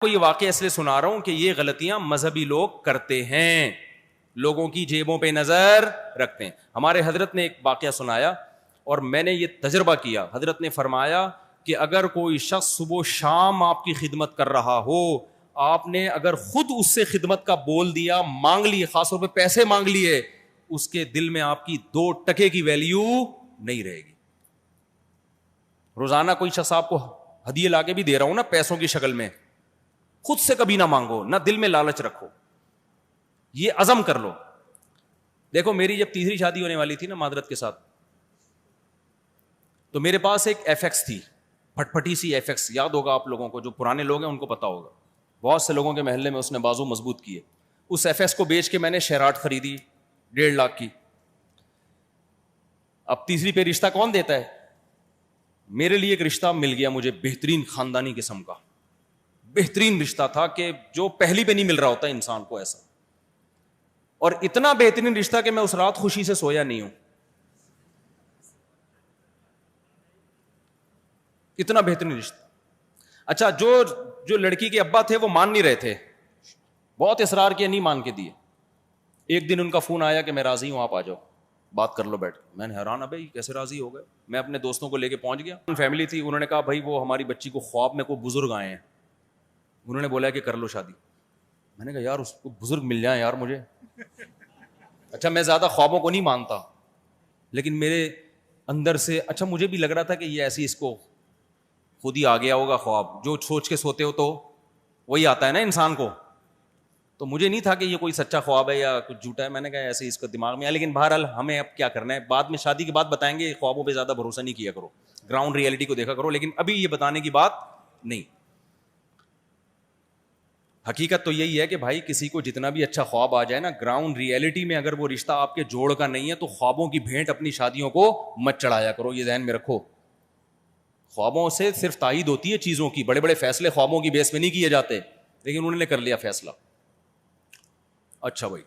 کو یہ واقعہ اس لیے سنا رہا ہوں کہ یہ غلطیاں مذہبی لوگ کرتے ہیں, لوگوں کی جیبوں پہ نظر رکھتے ہیں. ہمارے حضرت نے ایک واقعہ سنایا اور میں نے یہ تجربہ کیا. حضرت نے فرمایا کہ اگر کوئی شخص صبح و شام آپ کی خدمت کر رہا ہو, آپ نے اگر خود اس سے خدمت کا بول دیا, مانگ لیے, خاص طور پہ پیسے مانگ لیے, اس کے دل میں آپ کی 2 ٹکے کی ویلیو نہیں رہے گی. روزانہ کوئی شخص آپ کو ہدیے لا کے بھی دے رہا ہوں نا پیسوں کی شکل میں, خود سے کبھی نہ مانگو, نہ دل میں لالچ رکھو, یہ عزم کر لو. دیکھو میری جب تیسری شادی ہونے والی تھی نا معذرت کے ساتھ, تو میرے پاس ایک ایف ایکس تھی, پھٹ پھٹی سی ایف ایکس, یاد ہوگا آپ لوگوں کو, جو پرانے لوگ ہیں ان کو پتا ہوگا, بہت سے لوگوں کے محلے میں اس نے بازو مضبوط کیے. اس ایف ایکس کو بیچ کے میں نے شیراٹ خریدی 1.5 لاکھ کی. اب تیسری پہ رشتہ کون دیتا ہے؟ میرے لیے ایک رشتہ مل گیا مجھے, بہترین خاندانی قسم کا, بہترین رشتہ تھا کہ جو پہلی پہ نہیں مل رہا ہوتا انسان کو ایسا, اور اتنا بہترین رشتہ کہ میں اس رات خوشی سے سویا نہیں ہوں. اتنا بہترین رشتہ. اچھا, جو لڑکی کے ابا تھے وہ مان نہیں رہے تھے, بہت اصرار کیا, نہیں مان کے دیے. ایک دن ان کا فون آیا کہ میں راضی ہوں, آپ آ جاؤ بات کر لو بیٹھ. میں نے حیران, بھائی کیسے راضی ہو گئے؟ میں اپنے دوستوں کو لے کے پہنچ گیا, فیملی تھی, انہوں نے کہا بھائی وہ ہماری بچی کو خواب میں کوئی بزرگ آئے ہیں, انہوں نے بولا کہ کر لو شادی. میں نے کہا یار اس کو بزرگ مل جائیں یار مجھے. اچھا میں زیادہ خوابوں کو نہیں مانتا, لیکن میرے اندر سے اچھا مجھے بھی لگ رہا تھا کہ یہ ایسی اس کو خود ہی آ گیا ہوگا خواب, جو سوچ کے سوتے ہو تو وہی آتا ہے نا انسان کو. تو مجھے نہیں تھا کہ یہ کوئی سچا خواب ہے یا کچھ جھوٹا ہے, میں نے کہا ایسے اس کا دماغ میں ہے. لیکن بہرحال ہمیں اب کیا کرنا ہے, بعد میں شادی کے بعد بتائیں گے, خوابوں پہ زیادہ بھروسہ نہیں کیا کرو, گراؤنڈ ریئلٹی کو دیکھا کرو, لیکن ابھی یہ بتانے کی بات نہیں. حقیقت تو یہی ہے کہ بھائی کسی کو جتنا بھی اچھا خواب آ جائے نا, گراؤنڈ ریئلٹی میں اگر وہ رشتہ آپ کے جوڑ کا نہیں ہے تو خوابوں کی بھینٹ اپنی شادیوں کو مت چڑھایا کرو, یہ ذہن میں رکھو. خوابوں سے صرف تائید ہوتی ہے چیزوں کی, بڑے بڑے فیصلے خوابوں کی بیس پہ نہیں کیے جاتے, لیکن انہوں نے کر لیا فیصلہ. اچھا بھائی,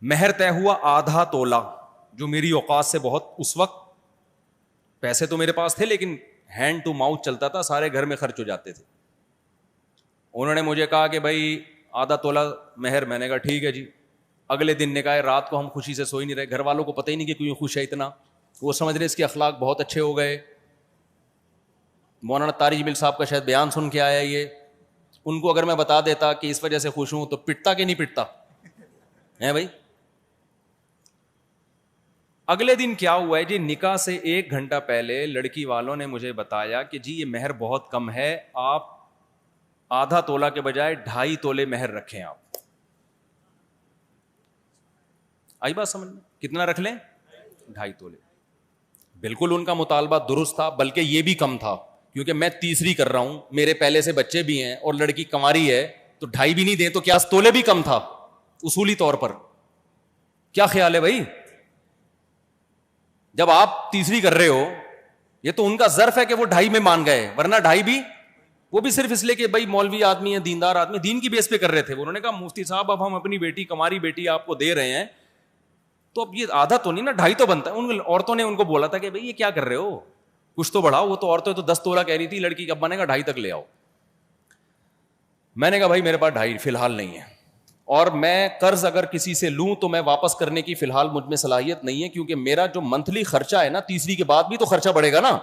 مہر طے ہوا آدھا تولہ, جو میری اوقات سے بہت, اس وقت پیسے تو میرے پاس تھے لیکن ہینڈ ٹو ماؤتھ چلتا تھا, سارے گھر میں خرچ ہو جاتے تھے. انہوں نے مجھے کہا کہ بھائی آدھا تولہ مہر. میں نے کہا ٹھیک ہے جی. اگلے دن نے کہا رات کو ہم خوشی سے سوئی نہیں رہے, گھر والوں کو پتہ ہی نہیں کہ کیوں خوش ہے اتنا, وہ سمجھ رہے اس کے اخلاق بہت اچھے ہو گئے. مولانا طارق جمیل صاحب کا شاید بیان سن کے آیا یہ, ان کو اگر میں بتا دیتا کہ اس وجہ سے خوش ہوں تو پٹتا کہ نہیں پٹتا ہے بھائی. اگلے دن کیا ہوا ہے جی, نکاح سے 1 گھنٹہ پہلے لڑکی والوں نے مجھے بتایا کہ جی یہ مہر بہت کم ہے, آپ آدھا تولہ کے بجائے 2.5 تولے مہر رکھیں. آپ آئی بات سمجھ میں, کتنا رکھ لیں؟ 2.5 تولے. بالکل ان کا مطالبہ درست تھا, بلکہ یہ بھی کم تھا, کیونکہ میں تیسری کر رہا ہوں, میرے پہلے سے بچے بھی ہیں اور لڑکی کنواری ہے, تو 2.5 بھی نہیں دیں تو کیا تولے بھی کم تھا اصولی طور پر. کیا خیال ہے بھائی؟ جب آپ تیسری کر رہے ہو, یہ تو ان کا ظرف ہے کہ وہ 2.5 میں مان گئے, ورنہ 2.5 بھی وہ بھی صرف اس لیے کہ بھائی مولوی آدمی ہے, دیندار آدمی, دین کی بیس پہ کر رہے تھے. انہوں نے کہا مفتی صاحب اب ہم اپنی بیٹی, کنواری بیٹی آپ کو دے رہے ہیں, تو اب یہ آدھا تو نہیں نا, 2.5 تو بنتا ہے. ان عورتوں نے ان کو بولا تھا کہ بھائی یہ کیا کر رہے ہو, کچھ تو بڑھاؤ. وہ تو عورتیں تو 10 تولہ کہہ رہی تھی, لڑکی کے ابا نے کہا 2.5 تک لے آؤ. میں نے کہا بھائی میرے پاس 2.5 فی الحال نہیں ہے, اور میں قرض اگر کسی سے لوں تو میں واپس کرنے کی فی الحال مجھ میں صلاحیت نہیں ہے, کیونکہ میرا جو منتھلی خرچہ ہے نا, تیسری کے بعد بھی تو خرچہ بڑھے گا نا,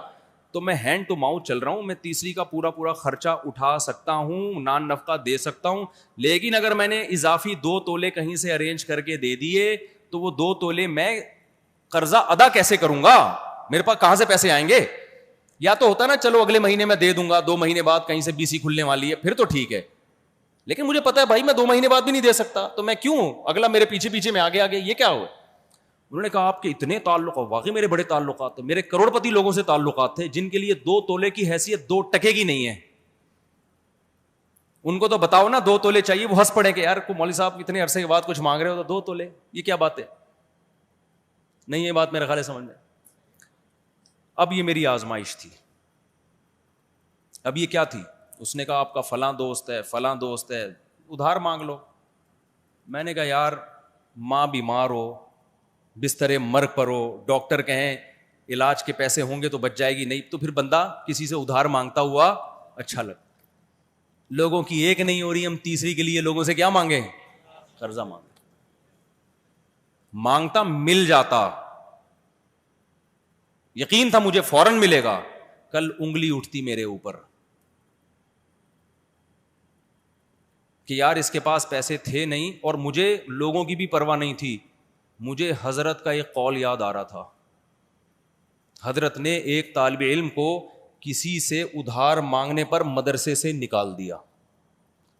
تو میں ہینڈ ٹو ماؤتھ چل رہا ہوں, میں تیسری کا پورا خرچہ اٹھا سکتا ہوں, نان نفقہ دے سکتا ہوں. لیکن اگر میں نے اضافی 2 تولے کہیں سے ارینج کر کے دے دیے تو وہ 2 تولے میں قرضہ ادا کیسے کروں گا, میرے پاس کہاں سے پیسے آئیں گے؟ یا تو ہوتا نا چلو اگلے مہینے میں دے دوں گا, 2 مہینے بعد کہیں سے BC کھلنے والی ہے پھر تو ٹھیک ہے, لیکن مجھے پتا ہے بھائی میں 2 مہینے بعد بھی نہیں دے سکتا, تو میں کیوں اگلا میرے پیچھے میں آگے یہ کیا ہوا؟ انہوں نے کہا آپ کے اتنے تعلقات, واقعی میرے بڑے تعلقات تھے, میرے کروڑ پتی لوگوں سے تعلقات تھے جن کے لیے 2 تولے کی حیثیت 2 ٹکے کی نہیں ہے. ان کو تو بتاؤ نا 2 تولے چاہیے, وہ ہنس پڑے کہ یار کو مولوی صاحب اتنے عرصے کے بعد کچھ مانگ رہے ہو تو 2 تولے, یہ کیا بات ہے؟ نہیں یہ بات میرے خیال ہے سمجھ میں. اب یہ میری آزمائش تھی. اب یہ کیا تھی؟ اس نے کہا آپ کا فلاں دوست ہے, فلاں دوست ہے, ادھار مانگ لو. میں نے کہا یار ماں بیمار ہو, بستر مرگ پر ہو, ڈاکٹر کہیں علاج کے پیسے ہوں گے تو بچ جائے گی, نہیں تو پھر بندہ کسی سے ادھار مانگتا ہوا اچھا لگتا. لوگوں کی ایک نہیں ہو رہی, ہم تیسری کے لیے لوگوں سے کیا مانگے؟ قرضہ مانگے. مانگتا مل جاتا, یقین تھا مجھے فوراً ملے گا, کل انگلی اٹھتی میرے اوپر کہ یار اس کے پاس پیسے تھے نہیں, اور مجھے لوگوں کی بھی پرواہ نہیں تھی. مجھے حضرت کا ایک قول یاد آ رہا تھا. حضرت نے ایک طالب علم کو کسی سے ادھار مانگنے پر مدرسے سے نکال دیا.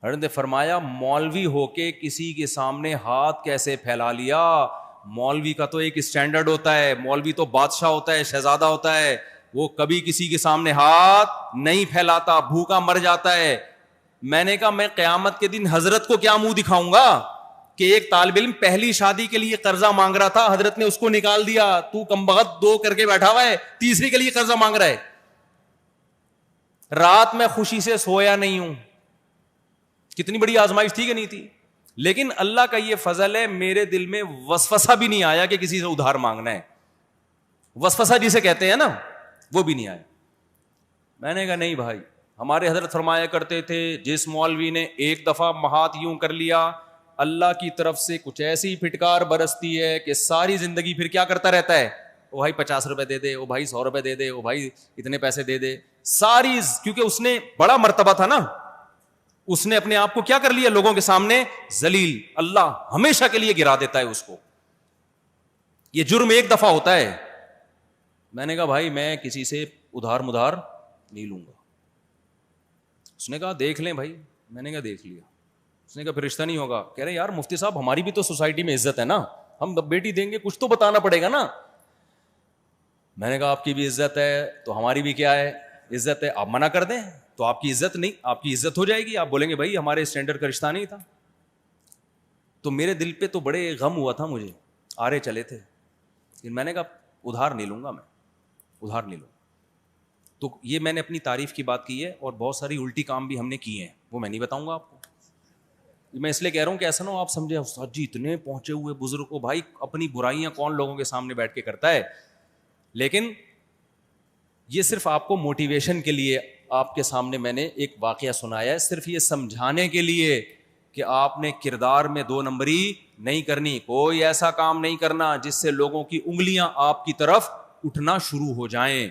حضرت نے فرمایا مولوی ہو کے کسی کے سامنے ہاتھ کیسے پھیلا لیا؟ مولوی کا تو ایک اسٹینڈرڈ ہوتا ہے, مولوی تو بادشاہ ہوتا ہے, شہزادہ ہوتا ہے, وہ کبھی کسی کے سامنے ہاتھ نہیں پھیلاتا, بھوکا مر جاتا ہے. میں نے کہا میں قیامت کے دن حضرت کو کیا منہ دکھاؤں گا کہ ایک طالب علم پہلی شادی کے لیے قرضہ مانگ رہا تھا, حضرت نے اس کو نکال دیا, تو کمبخت 2 کر کے بیٹھا ہوا ہے, تیسری کے لیے قرضہ مانگ رہا ہے. رات میں خوشی سے سویا نہیں ہوں. کتنی بڑی آزمائش تھی کہ نہیں تھی؟ لیکن اللہ کا یہ فضل ہے, میرے دل میں وسوسہ بھی نہیں آیا کہ کسی سے ادھار مانگنا ہے. وسوسہ جسے کہتے ہیں نا, وہ بھی نہیں آیا. میں نے کہا نہیں بھائی, ہمارے حضرت فرمایا کرتے تھے جس مولوی نے ایک دفعہ ہاتھ یوں کر لیا, اللہ کی طرف سے کچھ ایسی پھٹکار برستی ہے کہ ساری زندگی پھر کیا کرتا رہتا ہے, او بھائی 50 روپے دے دے, او بھائی 100 روپے دے دے, او بھائی اتنے پیسے دے دے. ساری, کیونکہ اس نے بڑا مرتبہ تھا نا, اس نے اپنے آپ کو کیا کر لیا لوگوں کے سامنے ذلیل. اللہ ہمیشہ کے لیے گرا دیتا ہے اس کو. یہ جرم ایک دفعہ ہوتا ہے. میں نے کہا بھائی میں کسی سے ادھار مدھار نہیں لوں گا. اس نے کہا دیکھ لیں بھائی. میں نے کہا دیکھ لیا. اس نے کہا پھر رشتہ نہیں ہوگا. کہہ رہے یار مفتی صاحب ہماری بھی تو سوسائٹی میں عزت ہے نا, ہم بیٹی دیں گے کچھ تو بتانا پڑے گا نا. میں نے کہا آپ کی بھی عزت ہے تو ہماری بھی کیا ہے, عزت ہے. آپ منع کر دیں تو آپ کی عزت نہیں, آپ کی عزت ہو جائے گی. آپ بولیں گے بھائی ہمارے اسٹینڈرڈ کا رشتہ نہیں تھا. تو میرے دل پہ تو بڑے غم ہوا تھا, مجھے آرے چلے تھے. لیکن میں نے کہا ادھار نہیں لوں گا, میں ادھار نہیں لوں. تو یہ میں نے اپنی تعریف کی بات کی ہے, اور بہت ساری الٹی کام بھی ہم نے کیے ہیں, وہ میں نہیں بتاؤں گا آپ کو. میں اس لیے کہہ رہا ہوں کہ ایسا نہ ہو آپ سمجھے استاد جی اتنے پہنچے ہوئے بزرگ کو, بھائی اپنی برائیاں کون لوگوں کے سامنے بیٹھ کے کرتا ہے. لیکن یہ صرف آپ کو موٹیویشن کے لیے آپ کے سامنے میں نے ایک واقعہ سنایا ہے, صرف یہ سمجھانے کے لیے کہ آپ نے کردار میں 2 نمبری نہیں کرنی. کوئی ایسا کام نہیں کرنا جس سے لوگوں کی انگلیاں آپ کی طرف اٹھنا شروع ہو جائیں.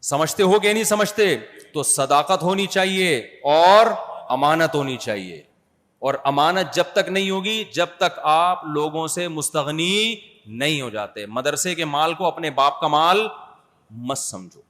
سمجھتے ہو کہ نہیں سمجھتے؟ تو صداقت ہونی چاہیے اور امانت ہونی چاہیے. اور امانت جب تک نہیں ہوگی جب تک آپ لوگوں سے مستغنی نہیں ہو جاتے. مدرسے کے مال کو اپنے باپ کا مال مت سمجھو.